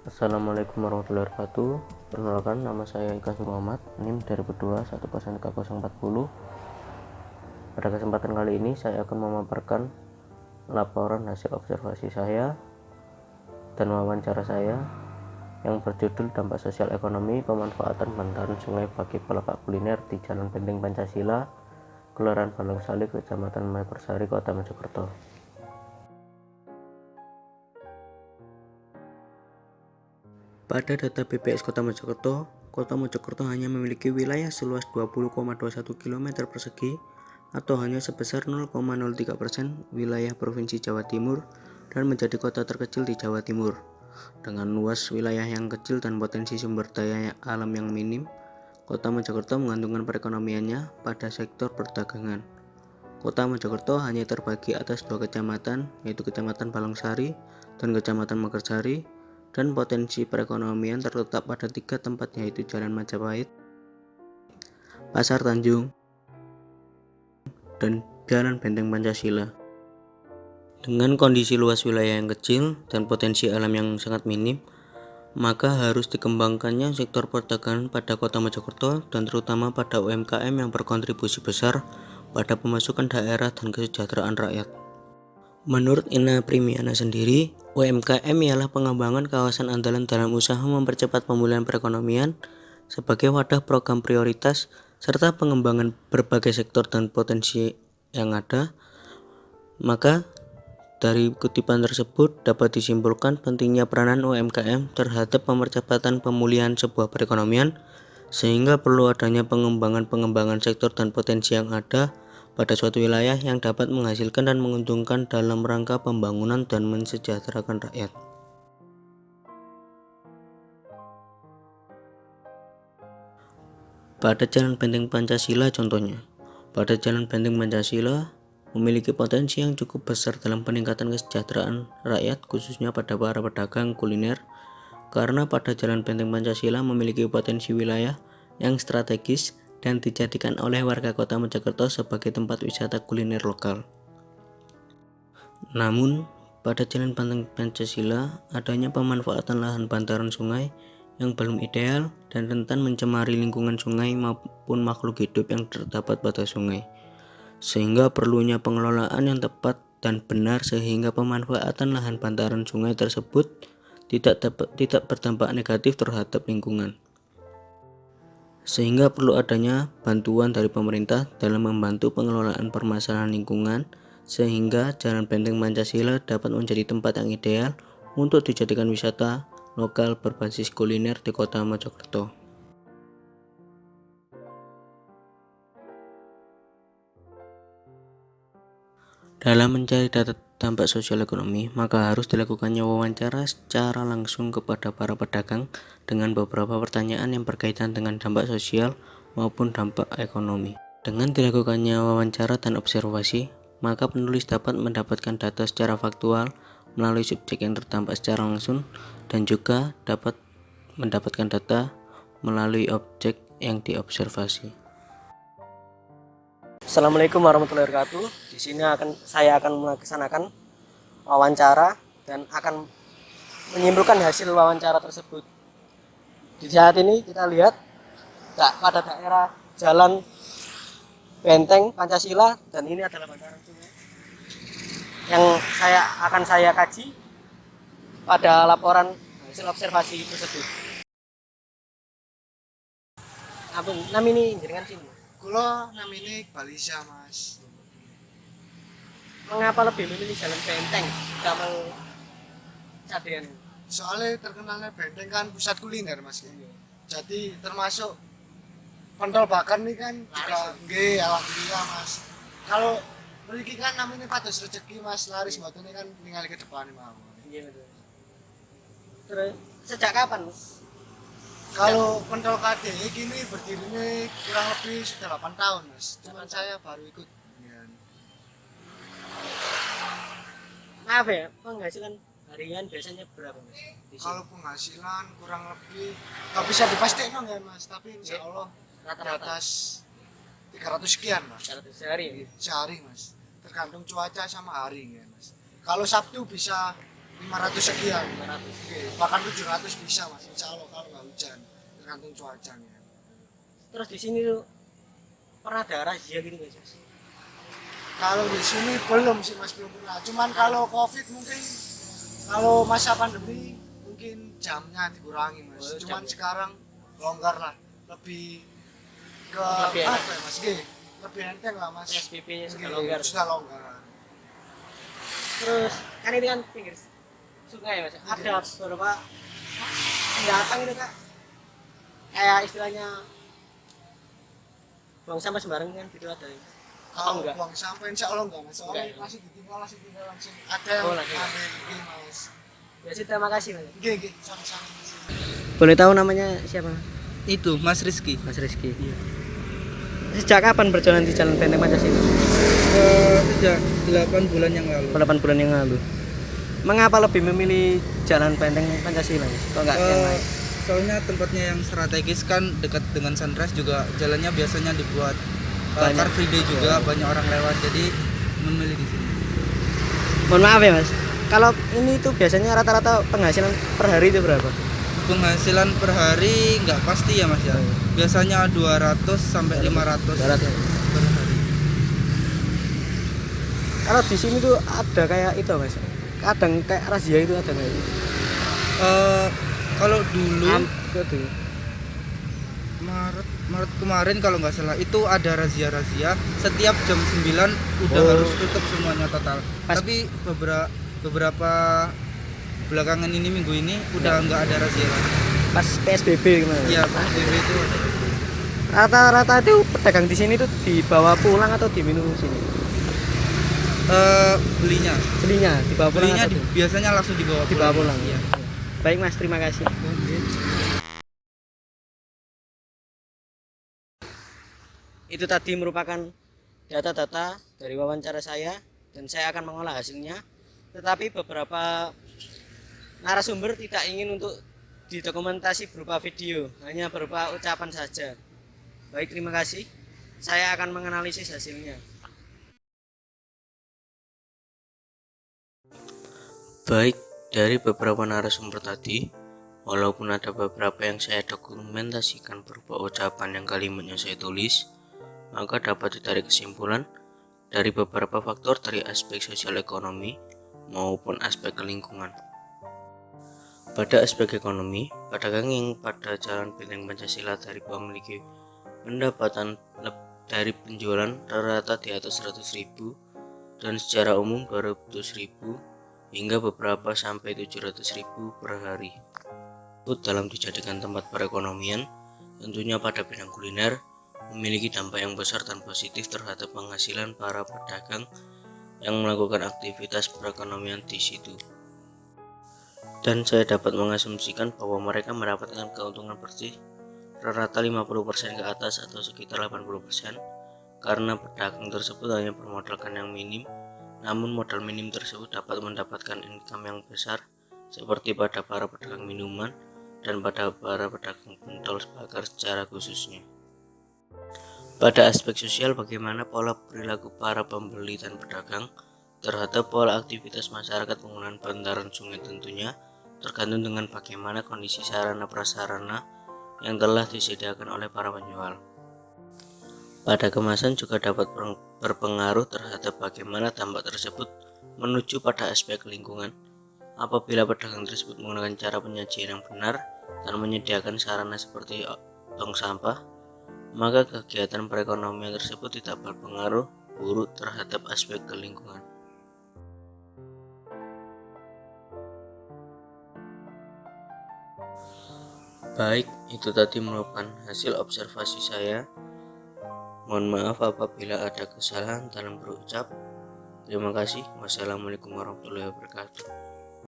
Assalamualaikum warahmatullahi wabarakatuh. Perkenalkan, nama saya Ika Muhammad, NIM 2002 10340. Pada kesempatan kali ini saya akan memaparkan laporan hasil observasi saya dan wawancara saya yang berjudul Dampak Sosial Ekonomi Pemanfaatan Bantaran Sungai bagi Pelapak Kuliner di Jalan Benteng Pancasila, Kelurahan Balang-Sali, Kecamatan Mayokersari, Kota Mojokerto. Pada data BPS Kota Mojokerto hanya memiliki wilayah seluas 20,21 km persegi atau hanya sebesar 0,03% wilayah Provinsi Jawa Timur dan menjadi kota terkecil di Jawa Timur. Dengan luas wilayah yang kecil dan potensi sumber daya alam yang minim, Kota Mojokerto menggantungkan perekonomiannya pada sektor perdagangan. Kota Mojokerto hanya terbagi atas dua kecamatan, yaitu Kecamatan Balang-Sari dan Kecamatan Mekersari, dan potensi perekonomian terletak pada tiga tempat, yaitu Jalan Majapahit, Pasar Tanjung, dan Jalan Benteng Pancasila. Dengan kondisi luas wilayah yang kecil dan potensi alam yang sangat minim, maka harus dikembangkannya sektor perdagangan pada Kota Mojokerto dan terutama pada UMKM yang berkontribusi besar pada pemasukan daerah dan kesejahteraan rakyat. Menurut Ina Primiana sendiri, UMKM ialah pengembangan kawasan andalan dalam usaha mempercepat pemulihan perekonomian sebagai wadah program prioritas serta pengembangan berbagai sektor dan potensi yang ada. Maka dari kutipan tersebut dapat disimpulkan pentingnya peranan UMKM terhadap pemercepatan pemulihan sebuah perekonomian, sehingga perlu adanya pengembangan sektor dan potensi yang ada pada suatu wilayah yang dapat menghasilkan dan menguntungkan dalam rangka pembangunan dan mensejahterakan rakyat. Pada Jalan Benteng Pancasila contohnya, pada Jalan Benteng Pancasila memiliki potensi yang cukup besar dalam peningkatan kesejahteraan rakyat, khususnya pada para pedagang kuliner, karena pada Jalan Benteng Pancasila memiliki potensi wilayah yang strategis dan dijadikan oleh warga Kota Mojokerto sebagai tempat wisata kuliner lokal. Namun, pada Jalan Benteng Pancasila adanya pemanfaatan lahan bantaran sungai yang belum ideal dan rentan mencemari lingkungan sungai maupun makhluk hidup yang terdapat pada sungai, sehingga perlunya pengelolaan yang tepat dan benar sehingga pemanfaatan lahan bantaran sungai tersebut tidak berdampak negatif terhadap lingkungan. Sehingga perlu adanya bantuan dari pemerintah dalam membantu pengelolaan permasalahan lingkungan sehingga Jalan Benteng Pancasila dapat menjadi tempat yang ideal untuk dijadikan wisata lokal berbasis kuliner di Kota Mojokerto. Dalam mencari data dampak sosial ekonomi, maka harus dilakukannya wawancara secara langsung kepada para pedagang dengan beberapa pertanyaan yang berkaitan dengan dampak sosial maupun dampak ekonomi. Dengan dilakukannya wawancara dan observasi, maka penulis dapat mendapatkan data secara faktual melalui subjek yang terdampak secara langsung dan juga dapat mendapatkan data melalui objek yang diobservasi. Assalamualaikum warahmatullahi wabarakatuh. Di sini saya akan melaksanakan wawancara dan akan menyimpulkan hasil wawancara tersebut. Di saat ini kita lihat pada daerah Jalan Benteng Pancasila, dan ini adalah bantaran sungai yang saya kaji pada laporan hasil observasi tersebut. Apa ini jenengan sini? Kulo namanya Iqbal Isya, Mas. Mengapa lebih memilih Jalan Benteng damel cadean? Soalnya terkenalnya Benteng kan pusat kuliner, Mas. Jadi termasuk pentol bakar nih kan juga nggih, alhamdulillah, Mas. Kalau mriki kan namanya pados rezeki, Mas. Laris mboten kan ningali ke depan mawon. Iya betul. Terus sejak kapan, Mas? Kalau pentol KDI gini berdirinya kurang lebih sudah 8 tahun, Mas. Cuman saya baru ikut. Maaf ya, penghasilan harian biasanya berapa, Mas? Kalau penghasilan kurang lebih nggak bisa dipastikan ya, Mas, tapi insya Allah di Rata-rata atas 300 sekian, Mas. 100 sehari ya? Sehari, Mas. Tergantung cuaca sama hari ya, Mas. Kalau Sabtu bisa 500 sekian. 500. Oke, bahkan 700 bisa mas, insya Allah kalau nggak hujan, tergantung cuacanya. Terus di sini tuh pernah ada razia gitu guys mas? Kalau di sini belum sih mas, belum pernah. Cuman kalau covid mungkin, kalau masa pandemi mungkin jamnya dikurangi mas. Oh, Cuman jam. sekarang longgar lah, lebih ke Lebih enak. apa ya mas? Oke, lebih enteng lah mas. PSBB-nya sudah Oke, longgar. Sudah longgar. Terus kan ini kan pinggir sungai mas, ada beberapa pendatang itu kak, kayak istilahnya buang sampah sembarangan kan gitu ada. Kalau enggak? buang sampah insya Allah enggak mas. Soalnya Enggak, ya? langsung ditinggal langsung. Ada yang Oh, langsung. ambil ini mas. Ya sih, terima kasih mas. Oke, sama-sama mas. Boleh tahu namanya siapa? Itu Mas Rizky. Mas Rizky. Sejak kapan berjalan di Jalan Benteng Pancasila? Sejak 8 bulan yang lalu. 8 bulan yang lalu. Mengapa lebih memilih Jalan Benteng Pancasila mas? Kok enggak yang lain? Soalnya tempatnya yang strategis kan dekat dengan sunrise, juga jalannya biasanya dibuat Banyak. car free day juga, banyak orang lewat, jadi memilih di sini. Mohon maaf ya mas, kalau ini tuh biasanya rata-rata penghasilan per hari itu berapa? Penghasilan per hari nggak pasti ya Mas ya. Biasanya 200 sampai 500 Barat ya. per hari. Kalau di sini tuh ada kayak itu mas, kadang kayak razia itu ada nggak? Kalau dulu Tuh. Maret kemarin kalau nggak salah itu ada razia-razia setiap jam 9 udah Oh. harus tutup semuanya total. Pas- Tapi beberapa belakangan ini, minggu ini udah nggak ada razia lagi. Pas PSBB gimana? Iya, PSBB itu ada. Rata-rata itu pedagang di sini tuh dibawa pulang atau diminum sini? Belinya Dibawa pulang belinya atau biasanya langsung dibawa pulang. Iya. Baik mas, terima kasih. Itu tadi merupakan data-data dari wawancara saya dan saya akan mengolah hasilnya. Tetapi beberapa narasumber tidak ingin untuk didokumentasi berupa video, hanya berupa ucapan saja. Baik, terima kasih. Saya akan menganalisis hasilnya. Baik, dari beberapa narasumber tadi, walaupun ada beberapa yang saya dokumentasikan berupa ucapan yang kalimatnya saya tulis, maka dapat ditarik kesimpulan dari beberapa faktor dari aspek sosial ekonomi maupun aspek lingkungan. Pada aspek ekonomi, pedagang yang pada Jalan Benteng Pancasila dari memiliki pendapatan dari penjualan rata-rata di atas 100.000 dan secara umum 200.000 hingga beberapa sampai 700.000 per hari. Itu dalam dijadikan tempat perekonomian, tentunya pada bidang kuliner, memiliki dampak yang besar dan positif terhadap penghasilan para pedagang yang melakukan aktivitas perekonomian di situ. Dan saya dapat mengasumsikan bahwa mereka mendapatkan keuntungan bersih rata-rata 50% ke atas atau sekitar 80%, karena pedagang tersebut hanya bermodalkan yang minim, namun modal minim tersebut dapat mendapatkan income yang besar seperti pada para pedagang minuman dan pada para pedagang pentol bakar secara khususnya. Pada aspek sosial, bagaimana pola perilaku para pembeli dan pedagang terhadap pola aktivitas masyarakat penggunaan bantaran sungai tentunya tergantung dengan bagaimana kondisi sarana prasarana yang telah disediakan oleh para penjual. Pada kemasan juga dapat berpengaruh terhadap bagaimana dampak tersebut menuju pada aspek lingkungan. Apabila pedagang tersebut menggunakan cara penyajian yang benar dan menyediakan sarana seperti tong sampah, maka kegiatan perekonomian tersebut tidak berpengaruh buruk terhadap aspek lingkungan. Baik, itu tadi merupakan hasil observasi saya. Mohon maaf apabila ada kesalahan dalam berucap. Terima kasih. Wassalamualaikum warahmatullahi wabarakatuh.